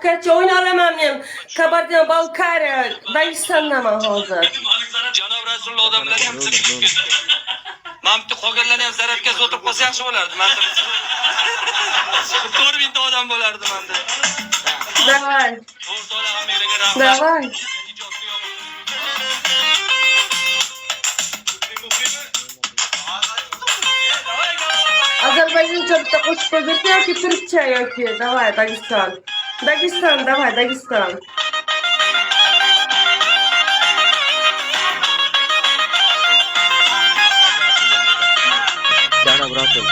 Kaç oyun olaman men. Kabardino-Balkariya, Dagestandaman hozir. Janob Rasululloh odamlar ham chiqib ketdi. Men bitta qolganlarni ham zaratga o'tirib qolsa yaxshi bo'lardi. Menda 4000 ta odam bo'lardi menda. Davay. O'rtoqlar Amerikaga rahmat. Davay. Ozarbayjoncha bitta qo'shiq qo'yib yoki turkcha yoki davay Dageston. Dageston, davay Dageston. Janob Rasul.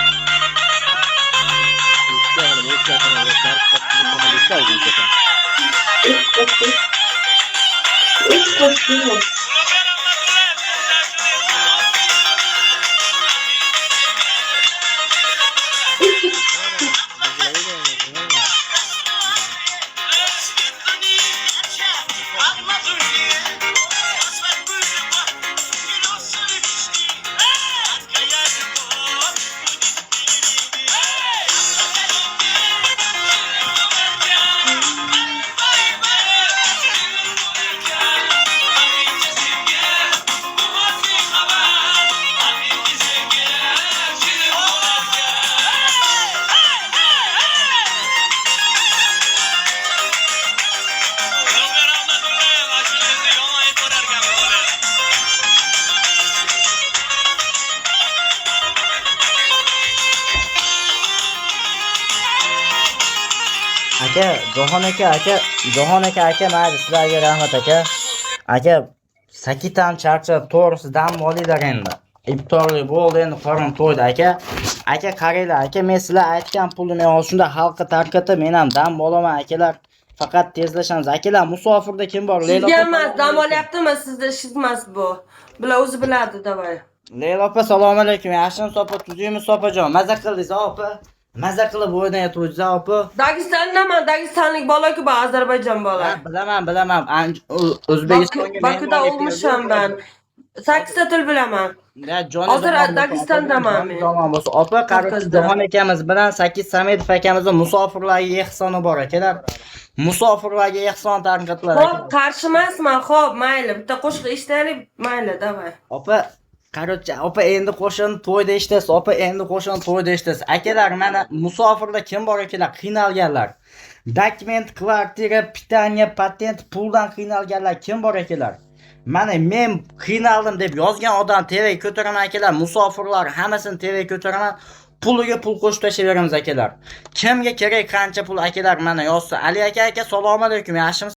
Aka, Jahon aka, mayli sizlarga rahmat aka. Aka, sakitam charchab, to'g'risi dam olinglar endi. Iftorlik bo'ldi, endi qorin to'ydi aka. Aka qaranglar, aka, men sizlar aytgan pulni men shunda xalqqa tarqatib, men ham dam olaman akalar. Faqat tezlashamiz. Akalar, musofirda kim bor? Leyla Sizga emas, dam olyaptimi? Sizda ish emas bu. Bular o'zi biladi, davay. Leyla opa, assalomu alaykum. Yaxshimisiz opa? Tuzukmisiz opajon? Maza qildingiz opa? Maza qilib o'ynayotibsiz opa? Dagestondaman, Dagestonlik bola-ku bu Ozarbayjon bola. Bilaman. O'zbekistonga Bakuda o'lmisham ben. 8 ta til bilaman. Hozir Dagestondaman men. Tamam bo'lsa, opa, qaror Jahon akamiz bilan Sakit Samedov akamizning musofirlarga ehsoni bor akalar. Musofirlarga ehson tarqatdilar. Xo'p, qarshi emasman. Xo'p, mayli. Bitta qo'shiq eshitaylik, mayli, davay. Opa, qaroqcha, opa endi qo'shin to'yda eshitasiz, opa endi qo'shin to'yda eshitasiz. Akalar, mana musofirda kim bor akalar? Qiynalganlar. Dokument, kvartira, pitaniya, patent, puldan qiynalganlar kim bor akalar? Mana men qiynaldim deb yozgan odam TV ko'taraman akalar, musofirlar hammasini TV ko'taraman. Puliga pul qo'shib tashlayveramiz akalar. Kimga kerak qancha pul akalar, mana yozsa. Ali aka, assalomu alaykum, yaxshimisiz?